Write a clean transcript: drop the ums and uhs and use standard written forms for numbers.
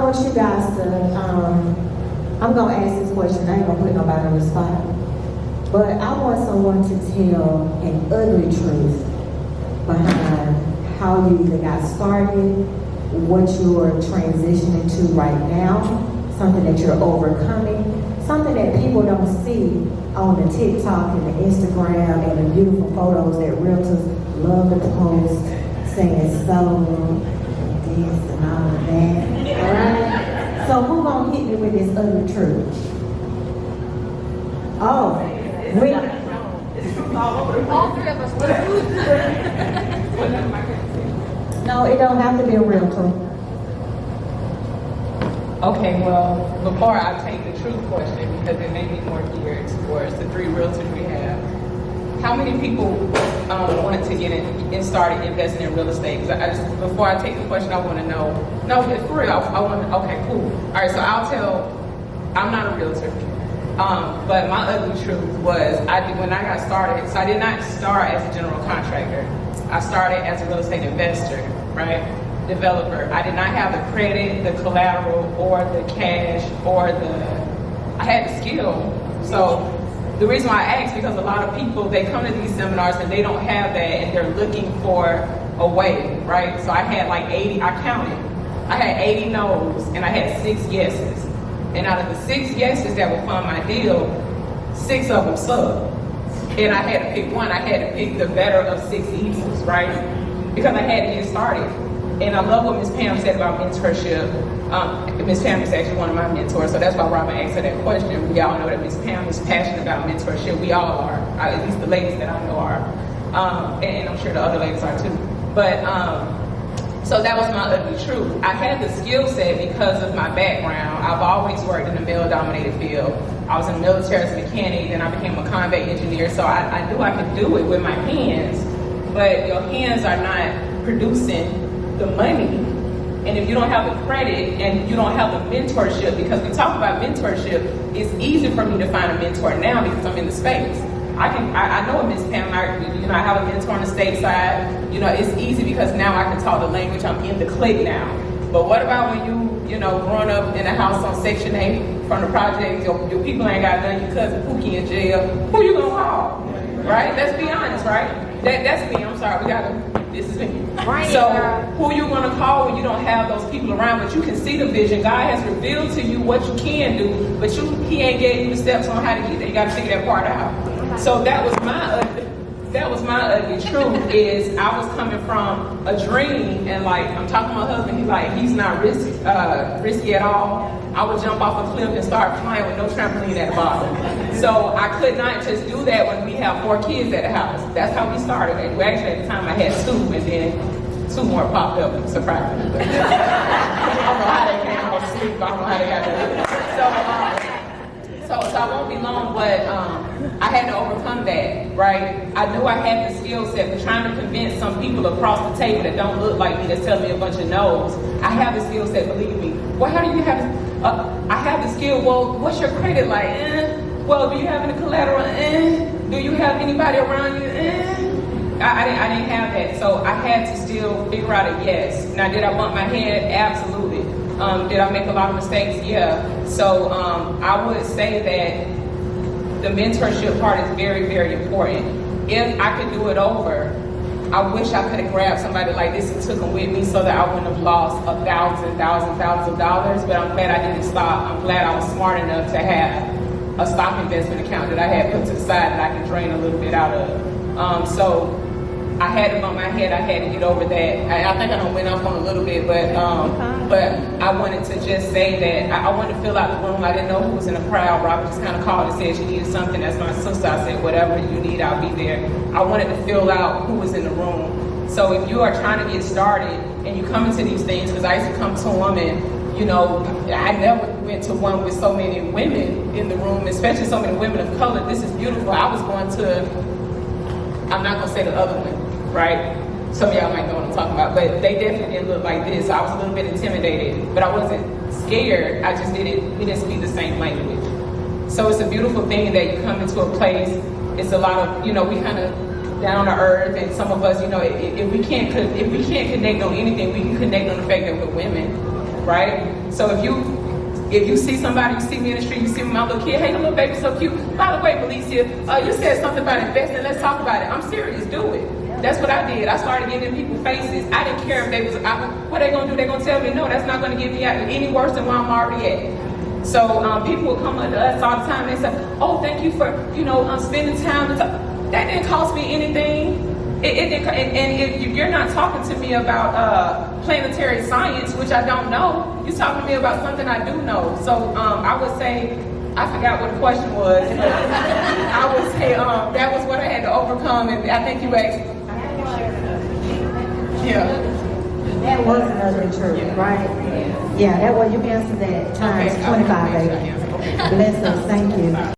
want you guys to, I'm gonna ask this question, I ain't gonna put nobody on the spot. But I want someone to tell an ugly truth behind how you either got started, what you're transitioning to right now, something that you're overcoming, something that people don't see on the TikTok and the Instagram and the beautiful photos that realtors love to post, saying so, this and all of that, all right? So who gonna hit me with this ugly truth? Oh, we... All three of us. No, it don't have to be a realtor. Okay, well, before I take the truth question, because it may be more geared towards the three realtors we have, how many people wanted to get in and started investing in real estate? Before I take the question, I want to know. No, for real, I want to. Okay, cool. All right, so I'll tell. I'm not a realtor, but my ugly truth was when I got started. So I did not start as a general contractor. I started as a real estate investor, right? Developer. I did not have the credit, the collateral, or the cash, or I had the skill. So the reason why I asked, because a lot of people, they come to these seminars and they don't have that and they're looking for a way, right? So I had like 80, I counted. I had 80 no's and I had 6 yeses. And out of the 6 yeses that would fund my deal, 6 of them sucked. And I had to pick one. I had to pick the better of 6 evils, right? Because I had to get started. And I love what Ms. Pam said about mentorship. Ms. Pam is actually one of my mentors, so that's why Robin asked her that question. We all know that Ms. Pam is passionate about mentorship. We all are, at least the ladies that I know are. And I'm sure the other ladies are too. But, so that was my ugly truth. I had the skill set because of my background. I've always worked in a male-dominated field. I was in the military as a mechanic, then I became a convey engineer, so I knew I could do it with my hands. But your hands are not producing the money, and if you don't have the credit and you don't have the mentorship, because we talk about mentorship, it's easy for me to find a mentor now because I'm in the space. I know Ms. Pam, I have a mentor on the state side. It's easy because now I can talk the language. I'm in the clique now. But what about when you growing up in a house on Section 8 from the project, your people ain't got none, your cousin Pookie in jail, who you gonna call? Right? Let's be honest, right? That's me. I'm sorry. This is me. Right. So who you gonna call when you don't have those people around, but you can see the vision. God has revealed to you what you can do, but He ain't gave you the steps on how to get there. You gotta figure that part out. So that was my ugly truth, is I was coming from a dream, and like I'm talking to my husband, he's not risky at all. I would jump off a cliff and start flying with no trampoline at the bottom. So I could not just do that when we have 4 kids at the house. That's how we started. Well, actually at the time I had 2, and then 2 more popped up and surprised me. I don't know how they came out of sleep. I don't know how they got there. So I won't be long, but I had to overcome that, right? I knew I had the skill set, but trying to convince some people across the table that don't look like me, that's telling me a bunch of no's. I have the skill set, believe me. Well, how do you have I have the skill. Well, what's your credit like? Well, do you have any collateral? Do you have anybody around you? I didn't have that, so I had to still figure out a yes. Now, did I bump my head? Absolutely. Did I make a lot of mistakes? Yeah. So I would say that the mentorship part is very, very important. If I could do it over, I wish I could have grabbed somebody like this and took them with me so that I wouldn't have lost thousands of dollars, but I'm glad I didn't stop. I'm glad I was smart enough to have a stock investment account that I had put to the side that I could drain a little bit out of. So I had to bump my head, I had to get over that. I think I done went off on a little bit, but I wanted to just say that I wanted to fill out the room. I didn't know who was in the crowd. Robert just kind of called and said she needed something. That's my sister. I said, whatever you need, I'll be there. I wanted to fill out who was in the room. So if you are trying to get started and you come into these things, because I used to come to them and, I never went to one with so many women in the room, especially so many women of color. This is beautiful. I was going to, I'm not going to say the other one, right? Some of y'all might know what I'm talking about, but they definitely didn't look like this. I was a little bit intimidated, but I wasn't scared. I just we didn't speak the same language. So it's a beautiful thing that you come into a place. It's a lot of, we kind of down to earth, and some of us, if we can't connect on anything, we can connect on the fact that we're women, right? So if you see somebody, you see me in the street, you see my little kid, hey, the little baby's so cute. By the way, Felicia, you said something about investing. Let's talk about it. I'm serious. Do it. That's what I did. I started giving people faces. I didn't care if they was, what they gonna do? They gonna tell me no. That's not gonna get me out any worse than where I'm already at. So people will come up to us all the time and they say, oh, thank you for spending time. That didn't cost me anything. And if you're not talking to me about planetary science, which I don't know, you're talking to me about something I do know. So I would say, I forgot what the question was. I would say that was what I had to overcome, and I think you asked. Yeah. That was another truth, right? Yeah, that was, you answered that times Okay. 25, baby. Bless us, thank you.